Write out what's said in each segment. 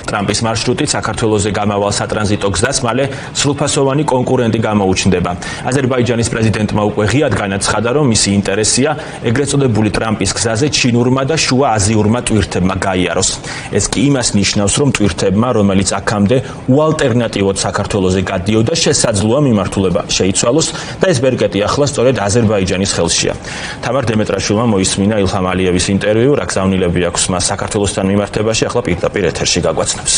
ტრამპის მარშრუტით საქართველოზე გამავალ სატრანზიტო გზას მალე სრულფასოვანი კონკურენტი გამოუჩნდება. აზერბაიჯანის პრეზიდენტმა უკვე ღიად განაცხადა, რომ მისი ინტერესია ეგრეთ წოდებული ტრამპის გზაზე ჩინურმა და შუა აზიურმა ტვირთებმა გაიაროს. ეს კი იმას ნიშნავს, რომ ტვირთებმა, რომელიც აქამდე უალტერნატივოდ საქართველოზე გადიოდა, შესაძლოა მიმართულება შეიცვალოს და ეს ბერკეტი ახლა სწორედ აზერბაიჯანის ხელშია. თამარ დემეტრაშვილმა მოისმინა ილჰამ ალიევის ინტერვიუ, რა გზავნილები აქვს მას საქართველოსთან მიმართებაში, ახლა პირდაპირ ეთერში გაგვაცნობს.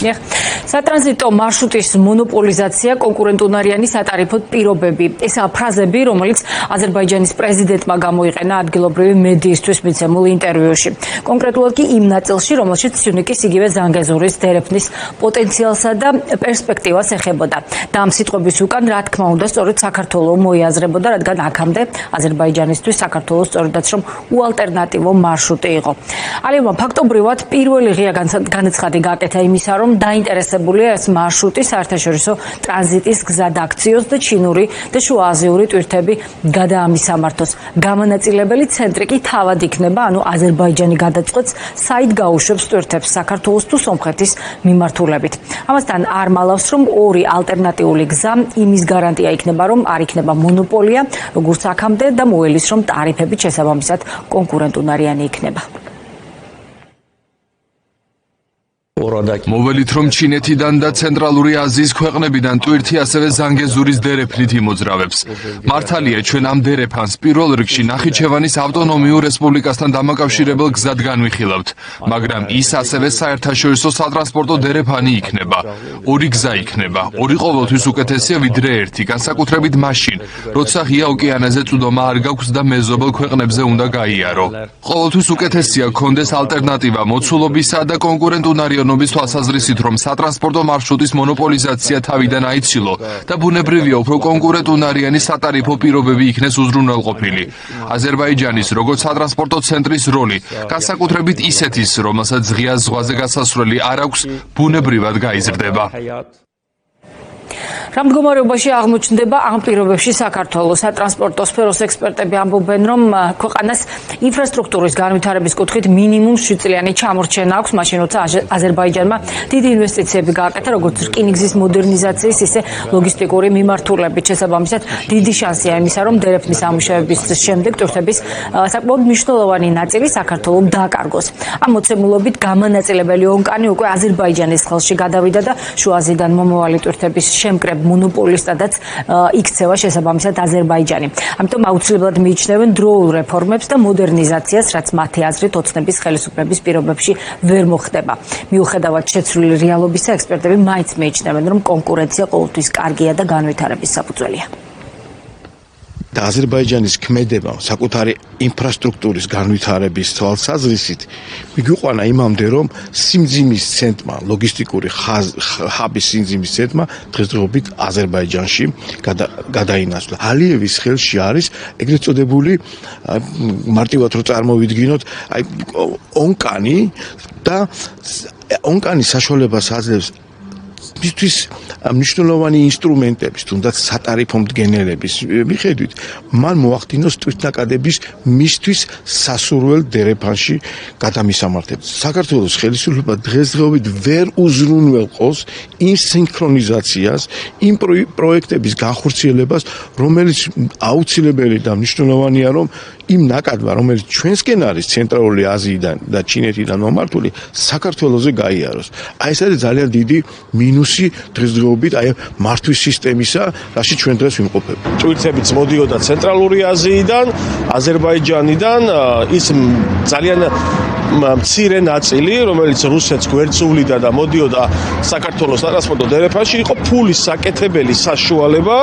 სატრანზიტო მარშრუტის მონოპოლიზაცია, კონკურენტუნარიანი სატარიფო პირობები. ესაა ფრაზები, რომელიც აზერბაიჯანის პრეზიდენტმა გამოიყენა ადგილობრივი მედიისთვის მიცემულ ინტერვიუში. კონკრეტულად კი იმ ნაწილში, რომელშიც სიუნიკის იგივე ზანგეზურის დერეფნის პოტენციალსა და პერსპექტივას ეხებოდა. და ამ სიტყვების უკან, რა თქმა უნდა, სწორედ საქართველო მოიაზრებოდა, რადგან აქამდე აზერბაიჯანისთვის საქართველოს სწორედაც რომ უალტერნატივო მარშრუტი იყო. ალიევმა ფაქტობრივად პირველი ღია განაცხადი გააკეთა იმისა, რომ დაინტერესებულია ეს მარშრუტი საერთაშორისო ტრანზიტის გზად აქციოს და ჩინური და შუა აზიური ტვირთები გადაამისამართოს. გამონაწილებელი ცენტრი კი თავად იქნება, ანუ აზერბაიჯანი გადაწყვეტს, საით გაუშვებს ტვირთებს საქართველოს თუ სომხეთის მიმართულებით. ამასთან არ მალავს, რომ ორი ალტერნატიული გზა იმის გარანტია იქნება, რომ არ იქნება მონოპოლია, როგორც აქამდე და მოელის, რომ ტარიფებით შესაბამისად კონკურენტუნარიანი იქნება. მოველით, რომ ჩინეთიდან და ცენტრალური აზიის ქვეყნებიდან ტვირთი ასევე ზანგეზურის დერეფნით იმოძრავებს. მართალია, ჩვენ ამ დერეფანს პირველ რიგში ნახიჩევანის ავტონომიურ რესპუბლიკასთან დამაკავშირებელ გზად განვიხილავთ, მაგრამ ის ასევე საერთაშორისო სატრანსპორტო დერეფანი იქნება. ორი გზა იქნება, ორი ყოველთვის უკეთესია ვიდრე ერთი, განსაკუთრებით მაშინ, როცა ღია ოკეანეზე წვდომა არ გაქვს და მეზობელ ქვეყნებზე უნდა გაიარო. ყოველთვის უკეთესია გქონდეს ალტერნატივა მოცულობისა და კონკურენტუნარიანობის თვალსაზრისით, რომ სატრანსპორტო მარშრუტის მონოპოლიზაცია თავიდან აიცილო და ბუნებრივია უფრო კონკურენტუნარიანი სატარიფო პირობები იქნეს უზრუნველყოფილი. აზერბაიჯანის როგორც სატრანსპორტო ცენტრის როლი, განსაკუთრებით ისეთის, რომელსაც ღია ზღვაზე გასასვლელი არ აქვს, ბუნებრივად გაიზრდება. რა მდგომარეობაში აღმოჩნდება ამ პირობებში საქართველოს? სატრანსპორტო სფეროს ექსპერტები ამბობენ, რომ ქვეყანას ინფრასტრუქტურის განვითარების კუთხით მინიმუმ 7 წლიანი ჩამორჩენა აქვს, მაშინ როცა აზერბაიჯანმა დიდი ინვესტიციები გააკეთა, როგორც რკინიგზის მოდერნიზაციის, ისე ლოგისტიკური მიმართულებით. შესაბამისად, დიდი შანსია იმისა, რომ დერეფნის ამუშავების შემდეგ ტვირთების საკმაოდ მნიშვნელოვანი ნაწილი საქართველომ დააკარგოს. ამ მოცემულობით გამონაწილებელი ონკანი უკვე აზერბაიჯანის ხელში გადავიდა და შუა აზიიდან მომავალი ტვირთების შემკრებ მონოპოლისტადაც იქცევა შესაბამისად აზერბაიჯანი. ამიტომ აუცილებლად მიიჩნევენ დროულ რეფორმებს და მოდერნიზაციას, რაც მათი აზრით ოცნების ხელისუფლების პირობებში ვერ მოხდება. მიუხედავად შეცვლილი რეალობისა, ექსპერტები მაინც მიიჩნევენ, რომ კონკურენცია ყოველთვის კარგია და განვითარების საფუძველია. და აზერბაიჯანის ქმედება საკუთარი ინფრასტრუქტურის განვითარების თვალსაზრისით მიგვიყვანა იმამდე, რომ სიმძიმის ცენტრმა, ლოგისტიკური ჰაბის სიმძიმის ცენტრმა დღესდღეობით აზერბაიჯანში გადაინაცვლა. ალიევის ხელში არის ეგრეთ წოდებული მარტივად რო წარმოვიდგინოთ, ონკანი და ონკანის საშუალებას აძლევს მისთვის მნიშვნელოვანი ინსტრუმენტების, თუნდაც სატარიფო მდგენელების მიხედვით, მან მოახდინოს ტვირთნაკადების მისთვის სასურველ დერეფანში გადამისამართებს. საქართველოს ხელისუფლება დღესდღეობით ვერ უზრუნველყოს იმ სინქრონიზაციას, იმ პროექტების განხორციელებას, რომელიც აუცილებელი და მნიშვნელოვანია, რომ იმ ნაკადმა, რომელიც ჩვენსკენ არის ცენტრალური აზიიდან და ჩინეთიდან მომართული, საქართველოზე გაიაროს. აი ეს არის ძალიან დიდი მინუსი დღესდღეობით აი მართვის სისტემისა, რაში ჩვენ დღეს ვიმყოფებით. ტვირთებიც მოდიოდა ცენტრალური აზიიდან, აზერბაიჯანიდან, ის ძალიან მცირე ნაწილი, რომელიც რუსეთს გვერდსუვლიდა და მოდიოდა საქართველოს სატრანსპორტო დერეფანში, იყო ფულის საკეთებელი საშუალება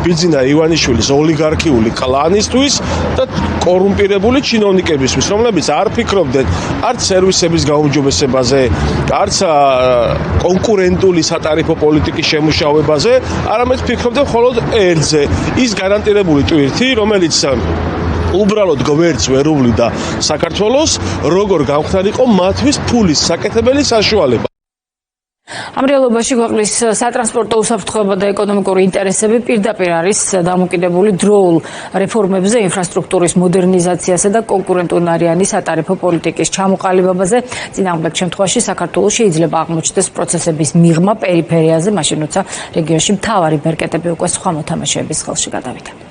ბიძინა ივანიშვილის ოლიგარქიული კლანისთვის და კორუმპირებული ჩინოვნიკებისთვის, რომლებიც არ ფიქრობდნენ არც სერვისების გაუმჯობესებაზე, არც კონკურენტული სატარიფო პოლიტიკის შემუშავებაზე, არამედ ფიქრობდნენ მხოლოდ ერთზე, ის გარანტირებული ტვირთი, რომელიც უბრალოდ გვერდს ვერ უვლიდა საქართველოს, როგორ გამხდარიყო მათთვის ფულის საკეთებელი საშუალება. ამ რეალობაში ქვეყნის სატრანსპორტო უსაფრთხოება და ეკონომიკური ინტერესები პირდაპირ არის დამოკიდებული დროულ რეფორმებზე, ინფრასტრუქტურის მოდერნიზაციასა და კონკურენტუნარიანი სატარიფო პოლიტიკის ჩამოყალიბებაზე. წინააღმდეგ შემთხვევაში საქართველოს შეიძლება აღმოჩნდეს პროცესების მიღმა პერიფერიაზე, მაშინ როცა რეგიონში მთავარი ბერკეტები უკვე სხვა მოთამაშეების ხელში გადავიდა.